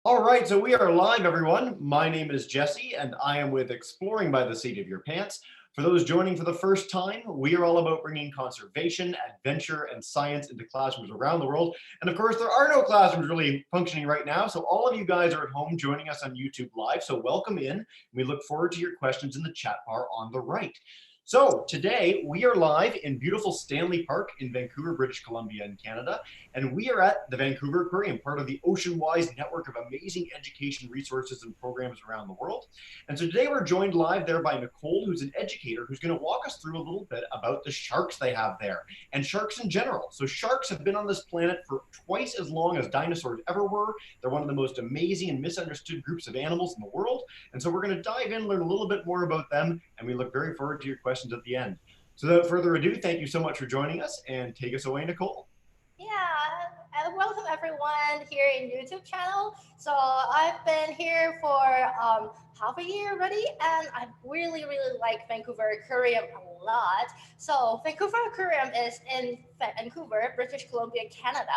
All right, so we are live, everyone. My name is Jesse, and I am with Exploring by the Seat of Your Pants. For those joining for the first time, we are all about bringing conservation, adventure, and science into classrooms around the world. And of course, there are no classrooms really functioning right now, so all of you guys are at home joining us on YouTube Live. So welcome in. We look forward to your questions in the chat bar on the right. So today we are live in beautiful Stanley Park in Vancouver, British Columbia in Canada. And we are at the Vancouver Aquarium, part of the ocean-wise network of amazing education resources and programs around the world. And so today we're joined live there by Nicole, who's an educator, who's going to walk us through a little bit about the sharks they have there and sharks in general. So sharks have been on this planet for twice as long as dinosaurs ever were. They're one of the most amazing and misunderstood groups of animals in the world. And so we're going to dive in, learn a little bit more about them, and we look very forward to your questions at the end. So without further ado, thank you so much for joining us, and take us away, Nicole. Yeah, and welcome everyone here in YouTube channel. So I've been here for half a year already, and I really like Vancouver Aquarium a lot. So Vancouver Aquarium is in Vancouver, British Columbia, Canada.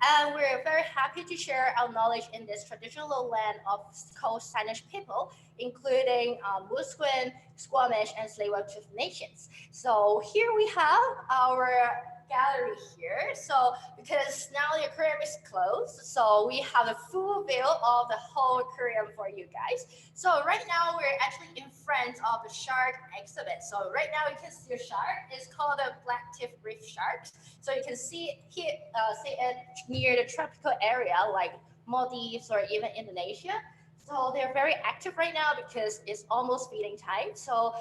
And we're very happy to share our knowledge in this traditional land of Coast Salish people, including Musqueam, Squamish, and Tsleil-Waututh nations. So here we have our gallery here. So because now the aquarium is closed, so we have a full view of the whole aquarium for you guys. So right now we're actually in front of the shark exhibit. So right now you can see a shark. It's called a black-tip reef shark. So you can see see it near the tropical area like Maldives or even Indonesia. So they're very active right now because it's almost feeding time. So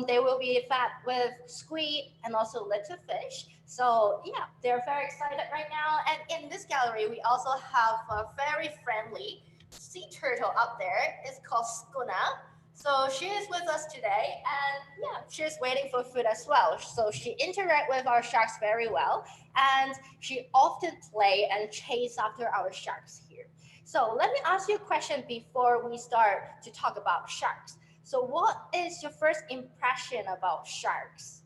they will be fed with squid and also little fish. So yeah, they're very excited right now. And in this gallery, we also have a very friendly sea turtle up there. It's called Skuna. So she is with us today, and yeah, she's waiting for food as well. So she interacts with our sharks very well, and she often play and chase after our sharks here. So let me ask you a question before we start to talk about sharks. So what is your first impression about sharks?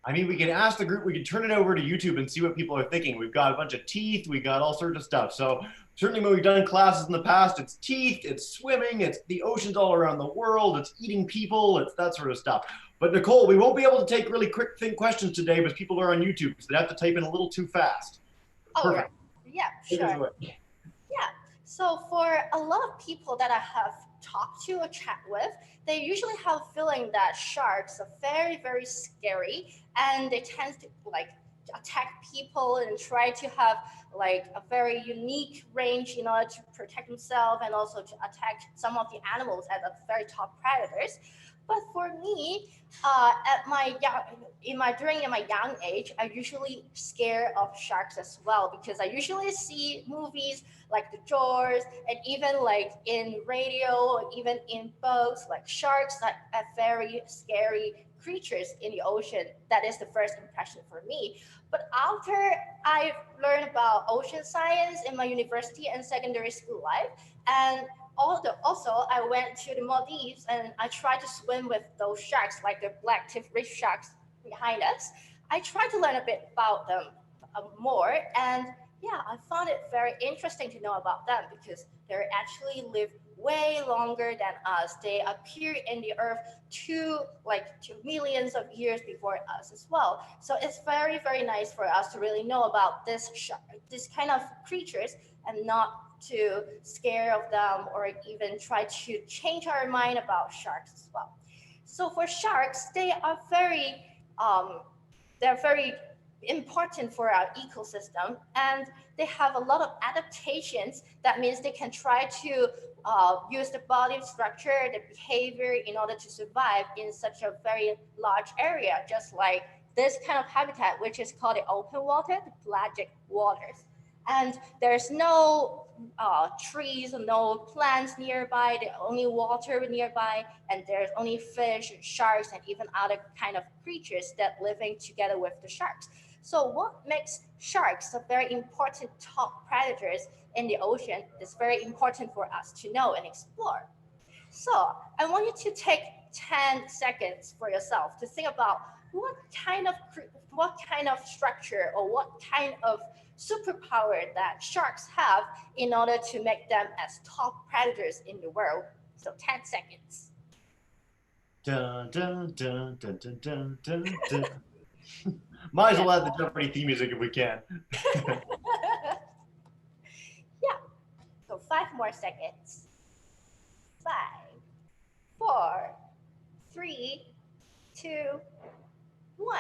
I mean, we can ask the group, we can turn it over to YouTube and see what people are thinking. We've got a bunch of teeth, we got all sorts of stuff. So certainly when we've done classes in the past, it's teeth, it's swimming, it's the oceans all around the world, it's eating people, it's that sort of stuff. But Nicole, we won't be able to take really quick think questions today because people are on YouTube, because they have to type in a little too fast. Oh, Perfect. yeah, Take us sure. away. Yeah. So for a lot of people that I have talked to or chat with, they usually have a feeling that sharks are very scary, and they tend to like attack people and try to have like a very unique range in order to protect themselves and also to attack some of the animals as a very top predators. But for me, at my young, in my young age, I usually scared of sharks as well because I usually see movies like the Jaws, and even like in radio or even in books, like sharks that are very scary creatures in the ocean. That is the first impression for me. But after I learned about ocean science in my university and secondary school life, and also I went to the Maldives and I tried to swim with those sharks, like the black tip reef sharks behind us. I tried to learn a bit about them more, and yeah, I found it very interesting to know about them because they actually live way longer than us. They appear in the earth two millions of years before us as well. So it's very nice for us to really know about this kind of creatures and not to scare of them or even try to change our mind about sharks as well. So for sharks, um, they're very important for our ecosystem, and they have a lot of adaptations. That means they can try to use the body structure, the behavior in order to survive in such a very large area, just like this kind of habitat, which is called the open water, the pelagic waters. And there's no trees, no plants nearby, there's only water nearby, and there's only fish and sharks and even other kind of creatures that living together with the sharks. So what makes sharks a very important top predators in the ocean is very important for us to know and explore. So I want you to take 10 seconds for yourself to think about what kind of structure or what kind of superpower that sharks have in order to make them as top predators in the world. So 10 seconds. Dun, dun, dun, dun, dun, dun, dun, dun. Might as well add the Jeopardy theme music if we can. Yeah. So 5 more seconds. 5, 4, 3, 2, 1.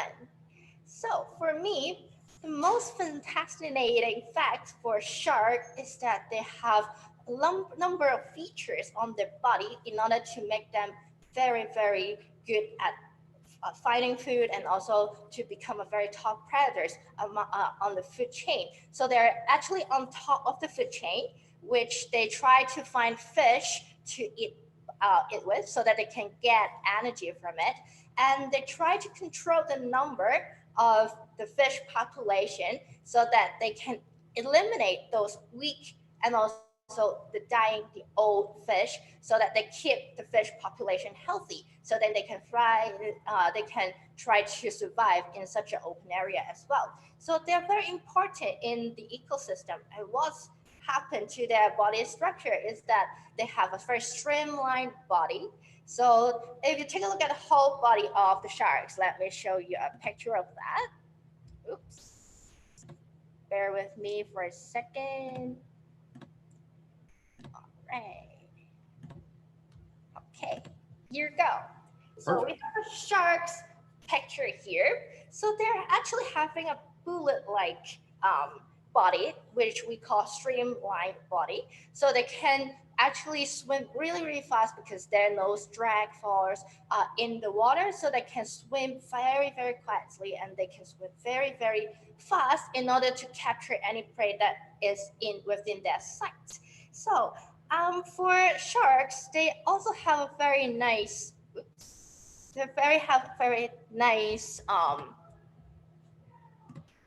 So for me, the most fascinating fact for shark is that they have a number of features on their body in order to make them very, very good at finding food and also to become a very top predators on the food chain. So they're actually on top of the food chain, which they try to find fish to eat it with so that they can get energy from it. And they try to control the number of the fish population so that they can eliminate those weak and also the dying, the old fish, so that they keep the fish population healthy. So then they can fry, they can try to survive in such an open area as well. So they're very important in the ecosystem. And what's happened to their body structure is that they have a very streamlined body. So if you take a look at the whole body of the sharks, let me show you a picture of that. Oops. Bear with me for a second. All right. Okay, here you go. So we have a shark's picture here. So they're actually having a bullet-like body, which we call streamline body. So they can actually swim really, really fast because their nose drag force in the water. So they can swim very, very quietly and they can swim very, very fast in order to capture any prey that is within their sight. So for sharks, they also have a very nice, have very nice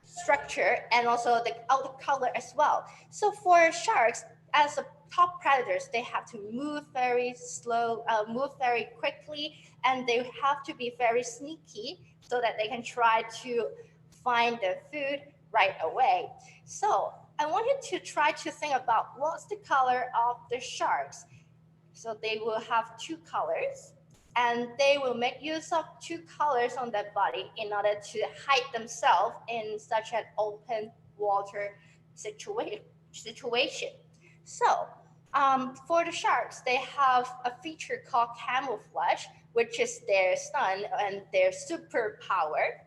structure and also the outer color as well. So for sharks, as a top predators, they have to move very slow, move very quickly, and they have to be very sneaky so that they can try to find the food right away. So I want you to try to think about what's the color of the sharks. So they will have two colors and they will make use of two colors on their body in order to hide themselves in such an open water situation. So for the sharks, they have a feature called camouflage, which is their stun and their superpower.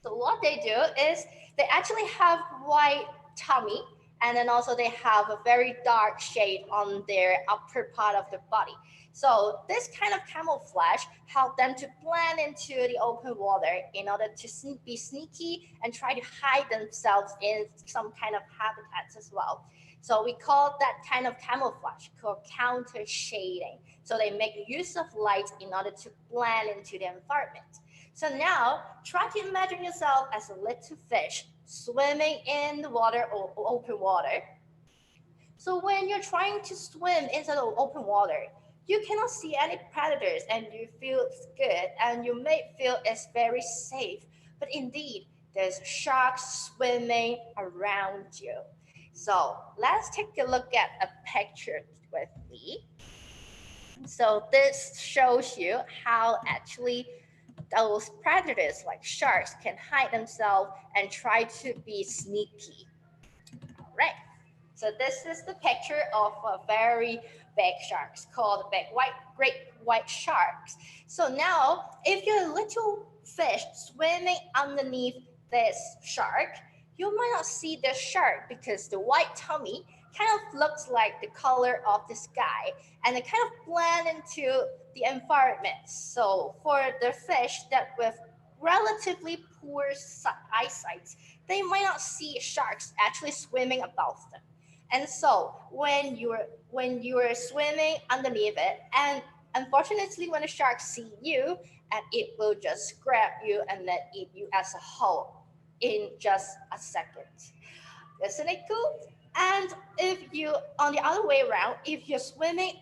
So what they do is they actually have white tummy and then also they have a very dark shade on their upper part of the body. So this kind of camouflage help them to blend into the open water in order to be sneaky and try to hide themselves in some kind of habitats as well. So we call that kind of camouflage called countershading. So they make use of light in order to blend into the environment. So now try to imagine yourself as a little fish swimming in the water or open water. So when you're trying to swim into the open water, you cannot see any predators and you feel good and you may feel it's very safe. But indeed, there's sharks swimming around you. So let's take a look at a picture with me. So this shows you how actually those predators like sharks can hide themselves and try to be sneaky. All right. So this is the picture of a very big sharks called great white sharks. So now, if you're a little fish swimming underneath this shark, you might not see the shark because the white tummy kind of looks like the color of the sky and it kind of blend into the environment. So for the fish that with relatively poor eyesight, they might not see sharks actually swimming above them. And so when you're swimming underneath it, and unfortunately when the shark see you, and it will just grab you and then eat you as a whole in just a second. Isn't it cool? And if you, on the other way around, if you're swimming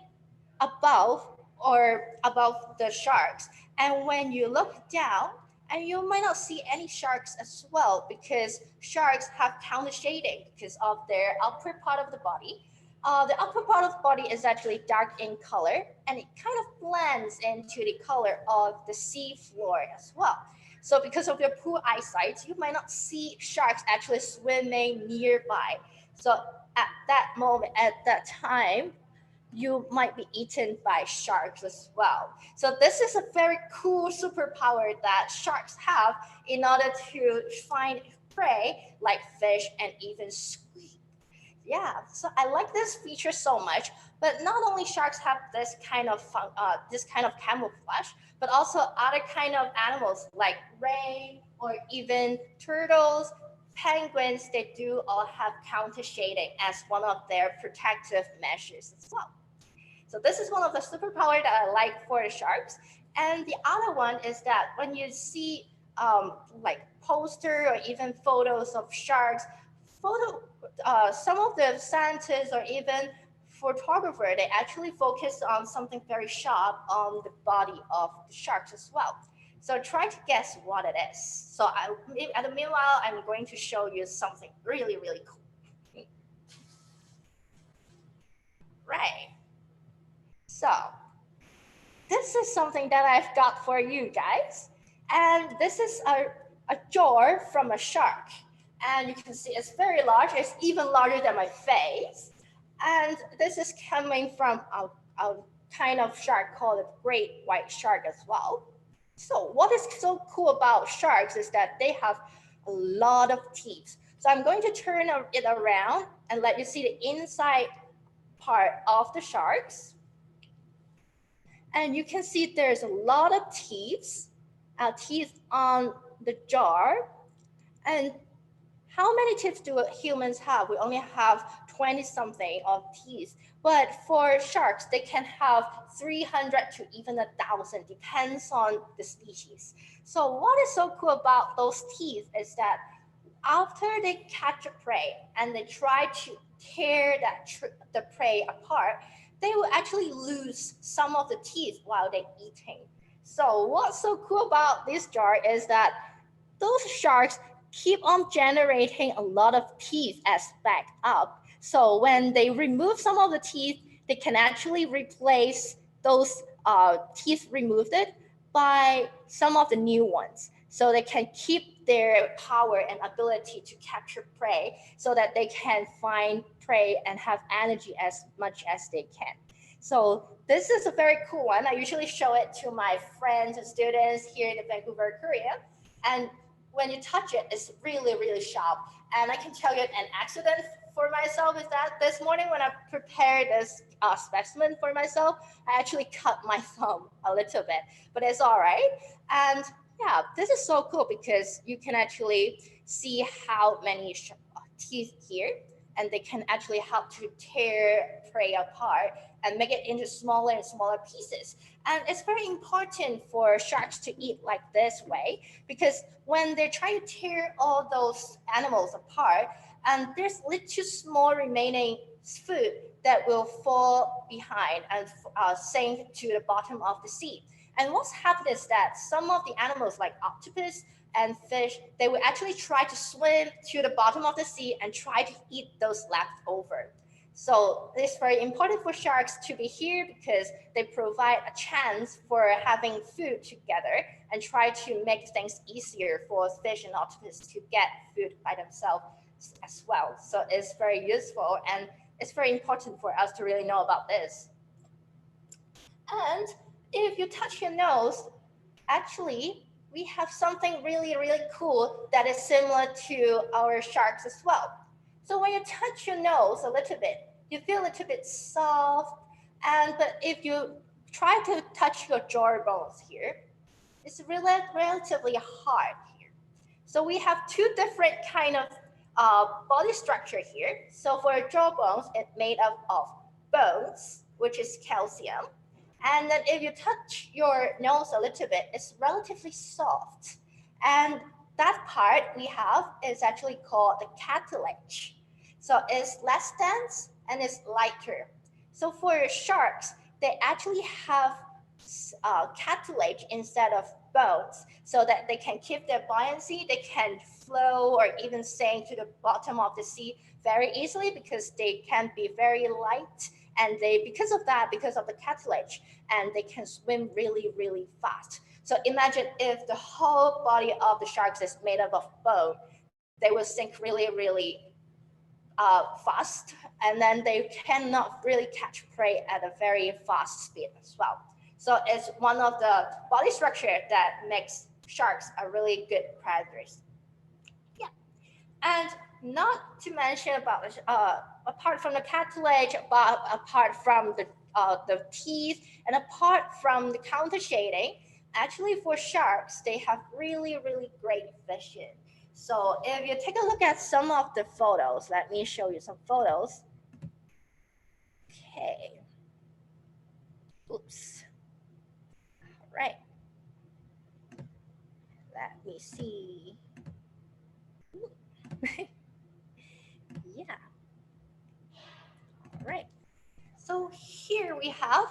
above the sharks, and when you look down And you might not see any sharks as well because sharks have countershading because of their upper part of the body. The upper part of the body is actually dark in color and it kind of blends into the color of the sea floor as well. So because of your poor eyesight, you might not see sharks actually swimming nearby. So at that moment, at that time, you might be eaten by sharks as well. So this is a very cool superpower that sharks have in order to find prey like fish and even squid. Yeah, so I like this feature so much. But not only sharks have this kind of camouflage, but also other kind of animals like ray or even turtles, penguins. They do all have counter shading as one of their protective measures as well. So this is one of the superpower that I like for the sharks. And the other one is that when you see like poster or even photos of sharks, some of the scientists or even photographer, they actually focus on something very sharp on the body of the sharks as well. So try to guess what it is. So at the meanwhile, I'm going to show you something really, really cool. Right. So this is something that I've got for you guys. And this is a jaw from a shark. And you can see it's very large. It's even larger than my face. And this is coming from a kind of shark called a great white shark as well. So what is so cool about sharks is that they have a lot of teeth. So I'm going to turn it around and let you see the inside part of the sharks. And you can see there's a lot of teeth on the jar. And how many teeth do humans have? We only have 20 something of teeth. But for sharks, they can have 300 to even 1,000, depends on the species. So what is so cool about those teeth is that after they catch a prey and they try to tear the prey apart, they will actually lose some of the teeth while they're eating. So what's so cool about this jar is that those sharks keep on generating a lot of teeth as backup. So when they remove some of the teeth, they can actually replace those teeth removed by some of the new ones. So they can keep their power and ability to capture prey so that they can find prey and have energy as much as they can. So this is a very cool one. I usually show it to my friends and students here in the Vancouver, Korea. And when you touch it, it's really, really sharp. And I can tell you an accident for myself is that this morning when I prepared this specimen for myself, I actually cut my thumb a little bit, but it's all right. And yeah, this is so cool because you can actually see how many teeth here, and they can actually help to tear prey apart and make it into smaller and smaller pieces. And it's very important for sharks to eat like this way because when they try to tear all those animals apart, and there's little small remaining food that will fall behind and sink to the bottom of the sea. And what's happened is that some of the animals like octopus and fish, they will actually try to swim to the bottom of the sea and try to eat those leftover. So it's very important for sharks to be here because they provide a chance for having food together and try to make things easier for fish and octopus to get food by themselves as well. So it's very useful and it's very important for us to really know about this. And if you touch your nose, actually, we have something really, really cool that is similar to our sharks as well. So when you touch your nose a little bit, you feel a little bit soft. But if you try to touch your jaw bones here, it's relatively hard here. So we have two different kind of body structure here. So for jaw bones, it's made up of bones, which is calcium. And then if you touch your nose a little bit, it's relatively soft. And that part we have is actually called the cartilage. So it's less dense and it's lighter. So for sharks, they actually have cartilage instead of bones so that they can keep their buoyancy. They can flow or even sink to the bottom of the sea very easily because they can be very light, and because of that, because of the cartilage, and they can swim really, really fast. So imagine if the whole body of the sharks is made up of bone, they will sink really, really fast, and then they cannot really catch prey at a very fast speed as well. So it's one of the body structure that makes sharks a really good predators. Yeah, and not to mention about apart from the cartilage, but apart from the teeth, and apart from the countershading, actually for sharks, they have really, really great vision. So if you take a look at some of the photos, let me show you some photos. Okay. Oops. All right. Let me see. Yeah. All right. So here we have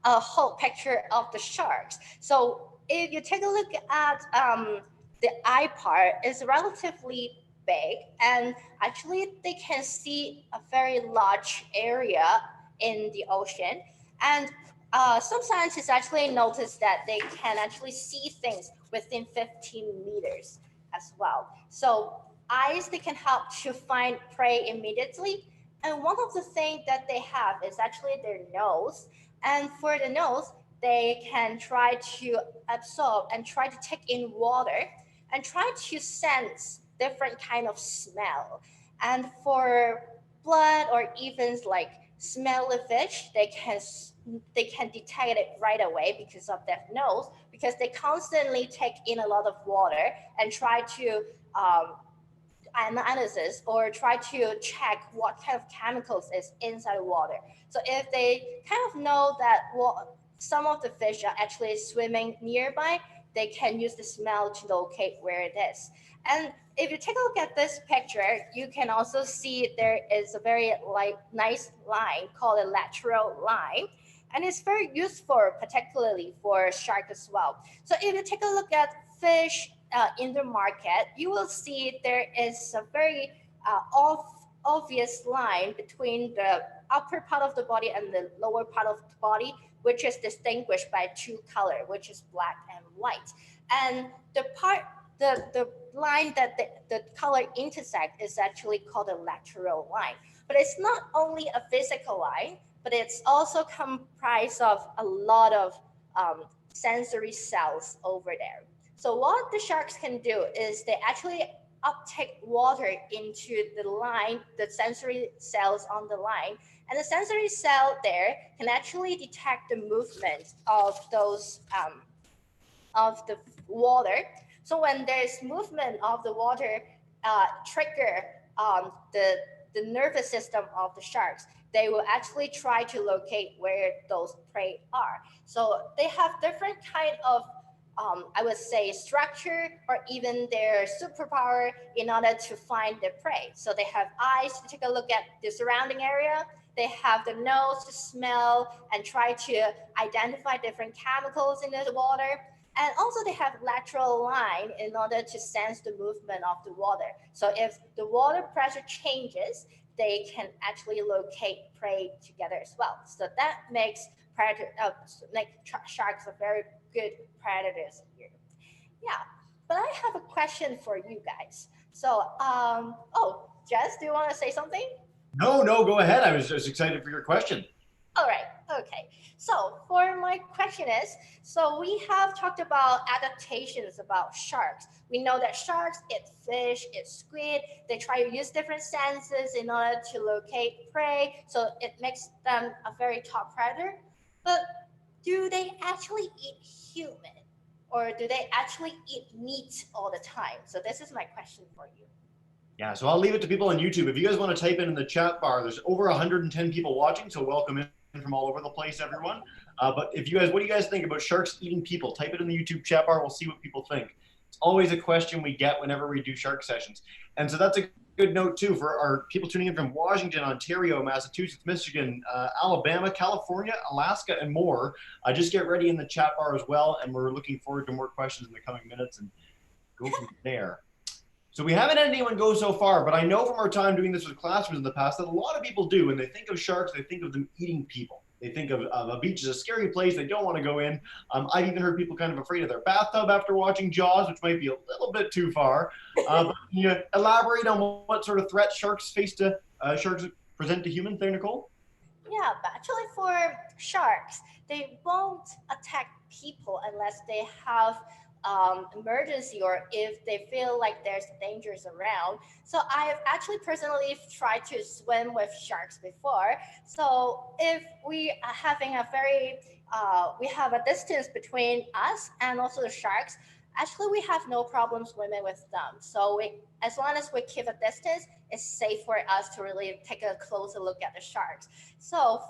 a whole picture of the sharks. So if you take a look at the eye part, is relatively big, and actually they can see a very large area in the ocean. And some scientists actually noticed that they can actually see things within 15 meters as well. So eyes, they can help to find prey immediately. And one of the things that they have is actually their nose. And for the nose, they can try to absorb and try to take in water and try to sense different kind of smell. And for blood or even like smelly fish, they can detect it right away because of their nose, because they constantly take in a lot of water and try to analysis or try to check what kind of chemicals is inside the water. So if they kind of know that some of the fish are actually swimming nearby, they can use the smell to locate where it is. And if you take a look at this picture, you can also see there is a very nice line called a lateral line. And it's very useful, particularly for shark as well. So if you take a look at fish in the market, you will see there is a very obvious line between the upper part of the body and the lower part of the body, which is distinguished by two colors, which is black and white. And the line that the color intersect is actually called a lateral line. But it's not only a physical line, but it's also comprised of a lot of sensory cells over there. So what the sharks can do is they actually uptake water into the line, the sensory cells on the line, and the sensory cell there can actually detect the movement of those of the water. So when there's movement of the water, trigger the nervous system of the sharks, they will actually try to locate where those prey are. So they have different kind of I would say structure or even their superpower in order to find their prey. So they have eyes to take a look at the surrounding area. They have the nose to smell and try to identify different chemicals in the water. And also they have lateral line in order to sense the movement of the water. So if the water pressure changes, they can actually locate prey together as well. So that makes sharks a very good predators here. Yeah, but I have a question for you guys. So, Jess, do you want to say something? No, no, go ahead. I was just excited for your question. All right, okay. So for my question is, so we have talked about adaptations about sharks. We know that sharks eat fish, eat squid. They try to use different senses in order to locate prey. So it makes them a very top predator. But do they actually eat human? Or do they actually eat meat all the time? So this is my question for you. Yeah, so I'll leave it to people on YouTube. If you guys want to type in the chat bar, there's over 110 people watching, so welcome in from all over the place, everyone. But if you guys, what do you guys think about sharks eating people? Type it in the YouTube chat bar. We'll see what people think. It's always a question we get whenever we do shark sessions. And so that's a good note too for our people tuning in from Washington, Ontario, Massachusetts, Michigan, Alabama, California, Alaska, and more. Just get ready in the chat bar as well, and we're looking forward to more questions in the coming minutes and go from there. So we haven't had anyone go so far, but I know from our time doing this with classrooms in the past that a lot of people do. When they think of sharks, they think of them eating people. They think of a beach as a scary place they don't want to go in. I've even heard people kind of afraid of their bathtub after watching Jaws, which might be a little bit too far. But can you elaborate on what sort of threats sharks present to humans there, Nicole? Yeah, but actually for sharks, they won't attack people unless they have emergency or if they feel like there's dangers around. So I've actually personally tried to swim with sharks before. So if we are having we have a distance between us and also the sharks, actually we have no problem swimming with them. So as long as we keep a distance, it's safe for us to really take a closer look at the sharks. So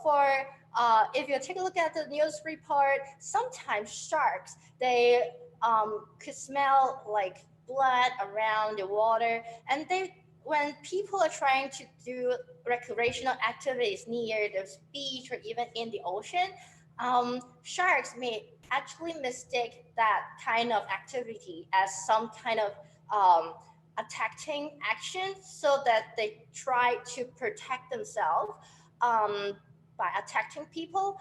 if you take a look at the news report, sometimes sharks, they could smell like blood around the water, and when people are trying to do recreational activities near the beach or even in the ocean, sharks may actually mistake that kind of activity as some kind of attacking action, so that they try to protect themselves by attacking people.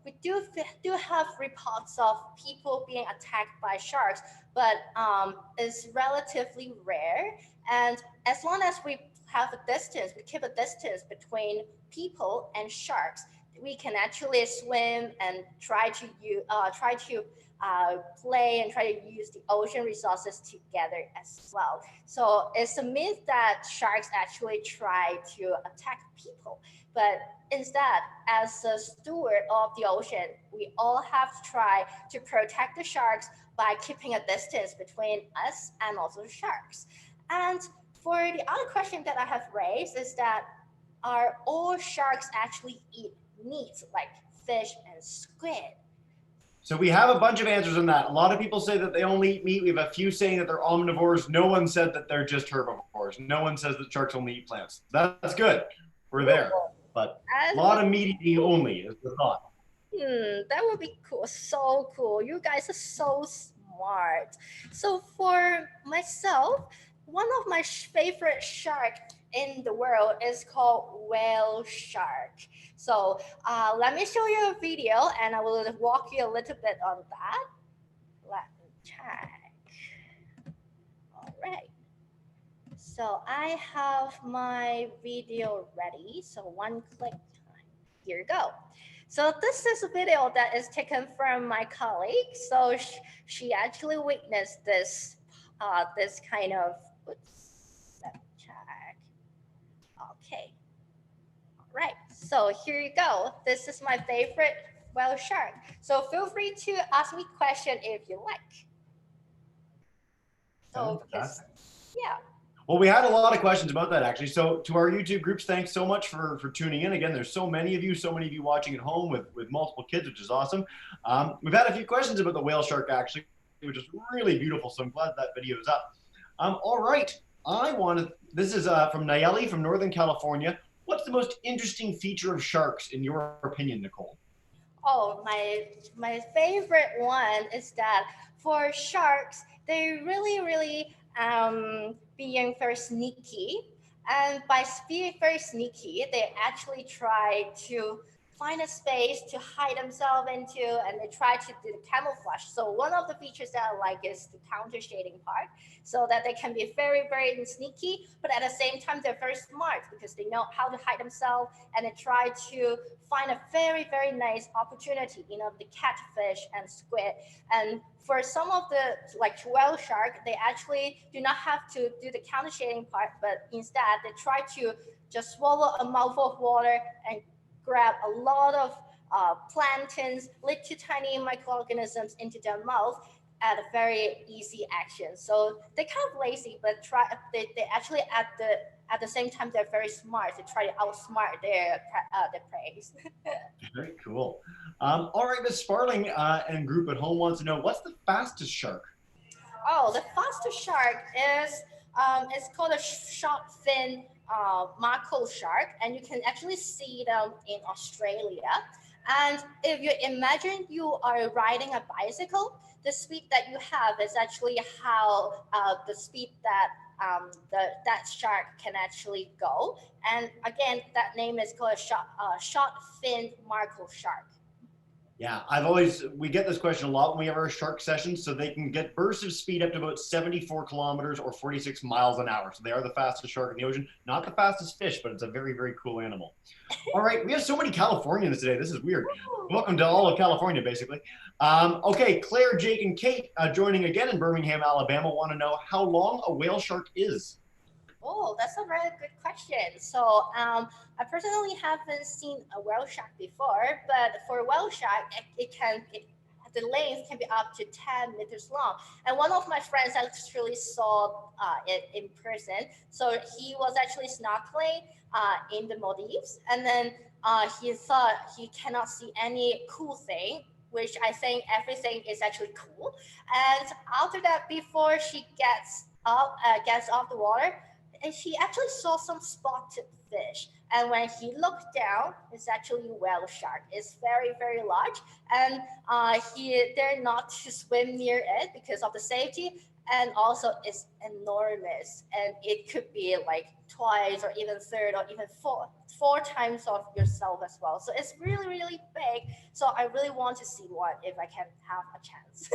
We do have reports of people being attacked by sharks, but it's relatively rare. And as long as we keep a distance between people and sharks, we can actually swim and try to play and try to use the ocean resources together as well. So it's a myth that sharks actually try to attack people, but instead, as a steward of the ocean, we all have to try to protect the sharks by keeping a distance between us and also the sharks. And for the other question that I have raised is that, are all sharks actually eat meat like fish and squid? So we have a bunch of answers on that. A lot of people say that they only eat meat. We have a few saying that they're omnivores. No one said that they're just herbivores. No one says that sharks only eat plants. That's good. We're there. But a lot of meat eating only is the thought. That would be cool. So cool. You guys are so smart. So for myself, one of my favorite shark in the world is called whale shark. So let me show you a video and I will walk you a little bit on that. Let me check. All right. So I have my video ready. So one click time. Here you go. So this is a video that is taken from my colleague. So she actually witnessed this kind of, oops, let me check. Okay. All right. So here you go. This is my favorite whale shark. So feel free to ask me question if you like. So because, yeah. Well, we had a lot of questions about that, actually. So to our YouTube groups, thanks so much for tuning in. Again, there's so many of you watching at home with multiple kids, which is awesome. We've had a few questions about the whale shark, actually, which is really beautiful. So I'm glad that video is up. All right. This is from Nayeli from Northern California. What's the most interesting feature of sharks, in your opinion, Nicole? Oh, my favorite one is that for sharks, they really being very sneaky, and by being very sneaky, they actually try to find a space to hide themselves into, and they try to do the camouflage. So one of the features that I like is the countershading part, so that they can be very sneaky, but at the same time they're very smart because they know how to hide themselves, and they try to find a very nice opportunity, the catfish and squid. And for some of the like whale shark, they actually do not have to do the countershading part, but instead they try to just swallow a mouthful of water and grab a lot of planktons, little tiny microorganisms into their mouth at a very easy action. So they're kind of lazy, but they actually at the same time they're very smart. They try to outsmart their prey. Very cool. All right, Ms. Sparling and group at home wants to know, what's the fastest shark? Oh, the fastest shark is It's called a shark fin mako shark, and you can actually see them in Australia. And if you imagine you are riding a bicycle, the speed that you have is actually how the speed that that shark can actually go. And again, that name is called a shark fin mako shark. Yeah, we get this question a lot when we have our shark sessions. So they can get bursts of speed up to about 74 kilometers or 46 miles an hour. So they are the fastest shark in the ocean. Not the fastest fish, but it's a very, very cool animal. All right, we have so many Californians today. This is weird. Welcome to all of California, basically. Okay, Claire, Jake, and Kate joining again in Birmingham, Alabama, want to know how long a whale shark is. Oh, that's a very good question. So, I personally haven't seen a whale shark before, but for a whale shark, the length can be up to 10 meters long. And one of my friends actually saw it in person. So he was actually snorkeling in the Maldives, and then he thought he cannot see any cool thing, which I think everything is actually cool. And after that, before she gets off the water, and she actually saw some spotted fish. And when he looked down, it's actually a whale shark. It's very, very large, and he dare not to swim near it because of the safety. And also, it's enormous, and it could be like twice, or even third, or even four times of yourself as well. So it's really, really big. So I really want to see one if I can have a chance.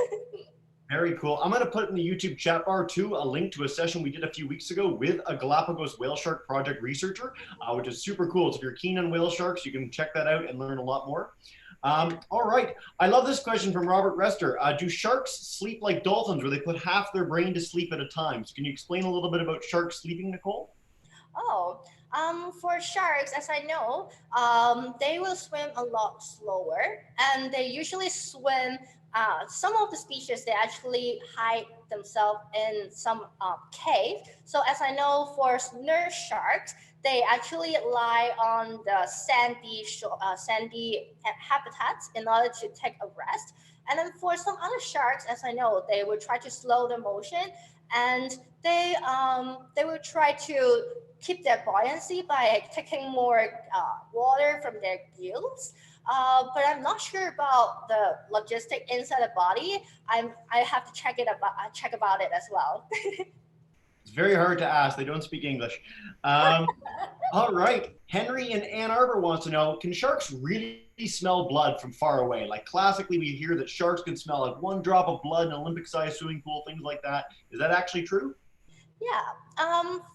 Very cool. I'm going to put in the YouTube chat bar too a link to a session we did a few weeks ago with a Galapagos whale shark project researcher, which is super cool. So if you're keen on whale sharks, you can check that out and learn a lot more. All right. I love this question from Robert Rester. Do sharks sleep like dolphins, where they put half their brain to sleep at a time? So can you explain a little bit about sharks sleeping, Nicole? Oh, for sharks, as I know, they will swim a lot slower, and they usually swim. Some of the species they actually hide themselves in some cave. So, as I know, for nurse sharks, they actually lie on the sandy habitats in order to take a rest. And then for some other sharks, as I know, they will try to slow the motion, and they will try to keep their buoyancy by taking more water from their gills. But I'm not sure about the logistic inside the body. I have to check about it as well. It's very hard to ask. They don't speak English. Um, all right. Henry in Ann Arbor wants to know, can sharks really smell blood from far away? Like classically, we hear that sharks can smell like one drop of blood in an Olympic-sized swimming pool, things like that. Is that actually true? Yeah.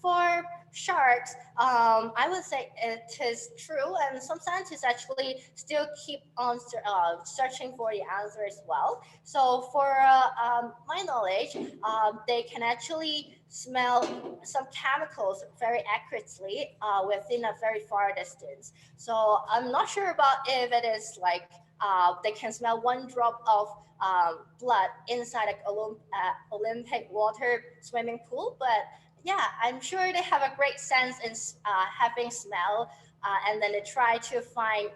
For sharks, I would say it is true, and some scientists actually still keep on searching for the answer as well. So, for my knowledge, they can actually smell some chemicals very accurately within a very far distance. So, I'm not sure about if it is like they can smell one drop of blood inside an Olympic water swimming pool. But yeah, I'm sure they have a great sense in having smell, and then they try to find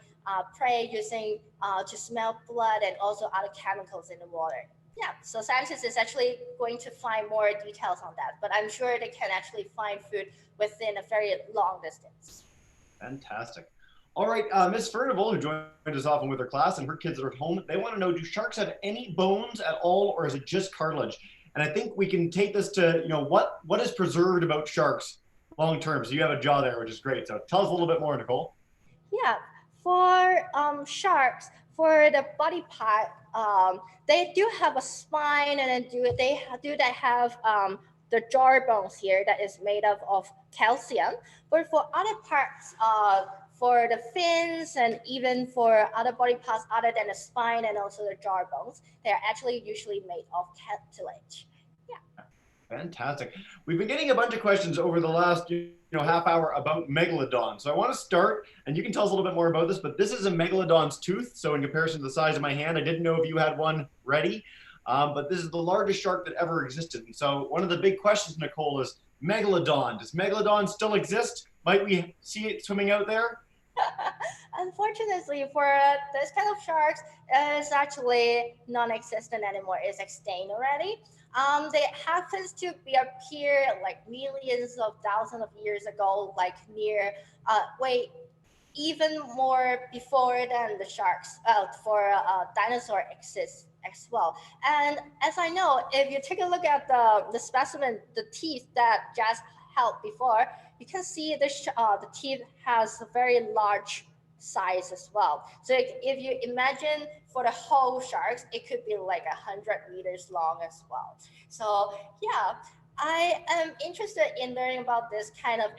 prey using to smell blood and also other chemicals in the water. Yeah, so scientists is actually going to find more details on that, but I'm sure they can actually find food within a very long distance. Fantastic. All right, Miss Furnival, who joins us often with her class, and her kids are at home, they want to know, do sharks have any bones at all, or is it just cartilage? And I think we can take this to, what is preserved about sharks long term? So you have a jaw there, which is great. So tell us a little bit more, Nicole. Yeah, for sharks, for the body part, they do have a spine, and then they have the jaw bones here that is made up of calcium. But for other parts, for the fins and even for other body parts other than the spine and also the jaw bones, they are actually usually made of cartilage. Yeah. Fantastic. We've been getting a bunch of questions over the last half hour about Megalodon. So I want to start, and you can tell us a little bit more about this, but this is a Megalodon's tooth. So in comparison to the size of my hand, I didn't know if you had one ready, but this is the largest shark that ever existed. And so one of the big questions, Nicole, is Megalodon. Does Megalodon still exist? Might we see it swimming out there? Unfortunately, for this kind of sharks, it's actually non-existent anymore. It's extinct already. They happens to be appear like millions of thousands of years ago, like near wait even more before than the sharks for dinosaur exists as well. And as I know, if you take a look at the specimen, the teeth that just held before, you can see the teeth has a very large size as well. So if you imagine for the whole sharks, it could be like 100 meters long as well. So yeah, I am interested in learning about this kind of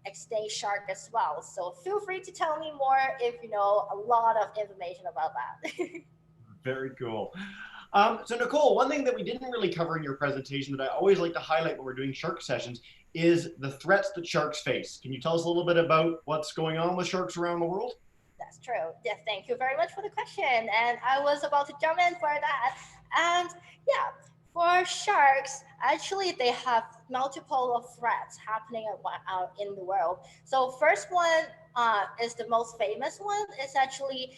extinct shark as well. So feel free to tell me more if you know a lot of information about that. Very cool. So Nicole, one thing that we didn't really cover in your presentation that I always like to highlight when we're doing shark sessions is the threats that sharks face. Can you tell us a little bit about what's going on with sharks around the world? That's true. Yeah, thank you very much for the question. And I was about to jump in for that. And yeah, for sharks, actually, they have multiple of threats happening in the world. So first one is the most famous one. Is actually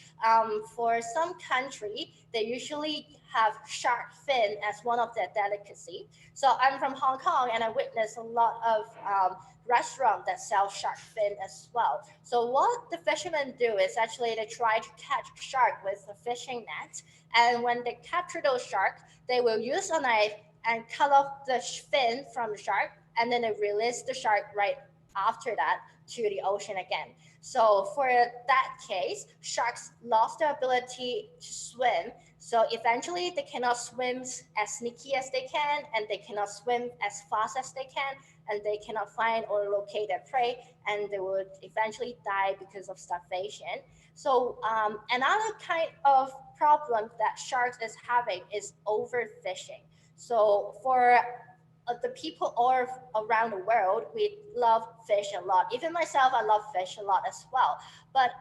for some country, they usually have shark fin as one of their delicacy. So I'm from Hong Kong, and I witnessed a lot of restaurant that sell shark fin as well. So what the fishermen do is actually they try to catch shark with a fishing net, and when they capture those sharks, they will use a knife and cut off the fin from the shark, and then they release the shark right after that to the ocean again. So for that case, sharks lost the ability to swim. So eventually, they cannot swim as sneaky as they can, and they cannot swim as fast as they can, and they cannot find or locate their prey, and they would eventually die because of starvation. So another kind of problem that sharks is having is overfishing. So for the people all around the world, we love fish a lot. Even myself, I love fish a lot as well. But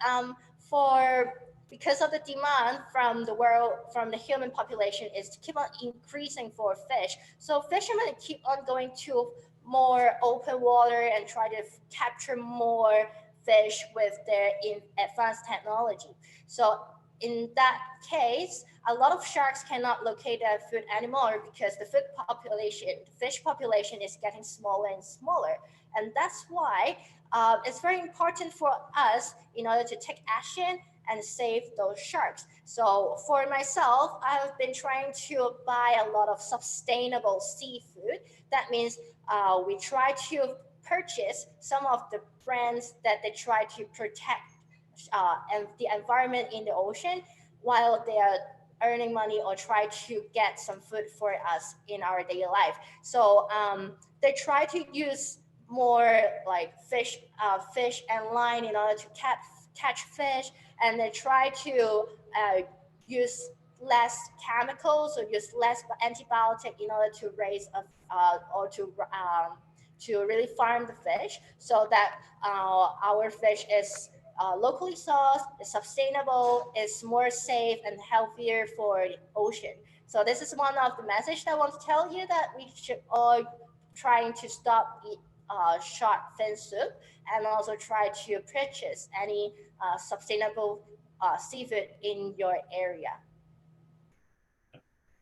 for because of the demand from the world, from the human population, is to keep on increasing for fish. So fishermen keep on going to more open water and try to capture more fish with their advanced technology. So in that case, a lot of sharks cannot locate their food anymore because the fish population is getting smaller and smaller, and that's why it's very important for us in order to take action and save those sharks. So for myself, I've been trying to buy a lot of sustainable seafood. That means we try to purchase some of the brands that they try to protect and the environment in the ocean while they are earning money or try to get some food for us in our daily life. So they try to use more like fish and line in order to catch fish, and they try to use less chemicals or use less antibiotic in order to raise or to really farm the fish so that our fish is locally sourced, is sustainable, is more safe and healthier for the ocean. So this is one of the message that I want to tell you, that we should all trying to stop eat shark fin soup, and also try to purchase any sustainable seafood in your area.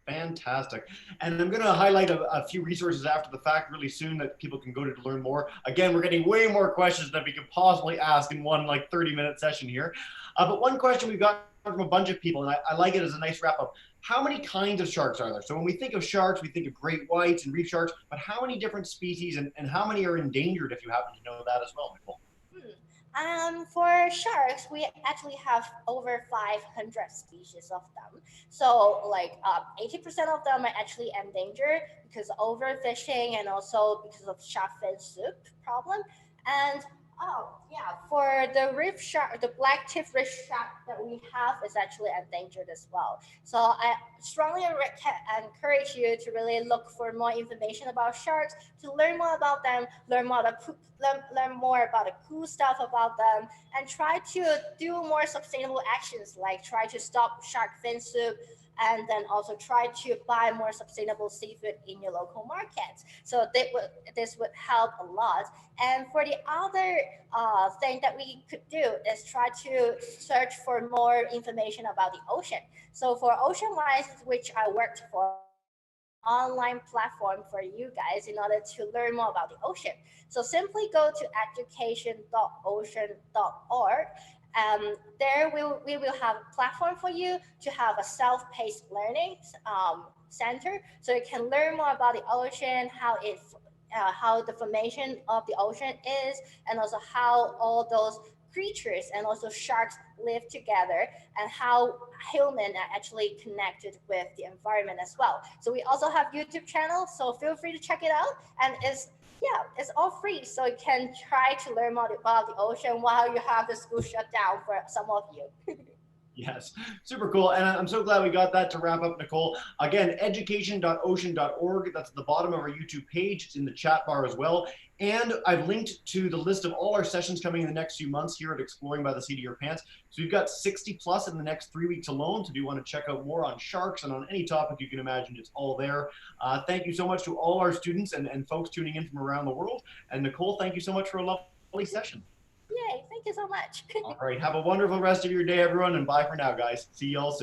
Fantastic. And I'm going to highlight a few resources after the fact really soon that people can go to learn more. Again, we're getting way more questions than we could possibly ask in one like 30-minute session here. But one question we've got from a bunch of people, and I like it as a nice wrap up. How many kinds of sharks are there? So when we think of sharks, we think of great whites and reef sharks, but how many different species and how many are endangered if you happen to know that as well, Nicole? For sharks, we actually have over 500 species of them. So, like 80% of them are actually endangered because of overfishing and also because of shark fin soup problem. And oh yeah, for the reef shark, the black tip reef shark that we have is actually endangered as well. So I strongly encourage you to really look for more information about sharks, to learn more about them, learn more about the cool stuff about them, and try to do more sustainable actions like try to stop shark fin soup, and then also try to buy more sustainable seafood in your local markets. So this would help a lot. And for the other thing that we could do is try to search for more information about the ocean. So for Ocean Wise, which I worked for, online platform for you guys in order to learn more about the ocean. So simply go to education.ocean.org. There we will have a platform for you to have a self-paced learning center, so you can learn more about the ocean, how the formation of the ocean is, and also how all those creatures and also sharks live together, and how humans are actually connected with the environment as well. So we also have YouTube channel, so feel free to check it out. And it's all free, so you can try to learn more about the ocean while you have the school shut down for some of you. Yes, super cool. And I'm so glad we got that to wrap up, Nicole. Again, education.ocean.org. That's at the bottom of our YouTube page. It's in the chat bar as well. And I've linked to the list of all our sessions coming in the next few months here at Exploring by the Seat of Your Pants. So we've got 60 plus in the next 3 weeks alone. So if you want to check out more on sharks and on any topic you can imagine, it's all there. Thank you so much to all our students and folks tuning in from around the world. And Nicole, thank you so much for a lovely session. Yay, thank you so much. All right. Have a wonderful rest of your day, everyone. And bye for now, guys. See you all soon.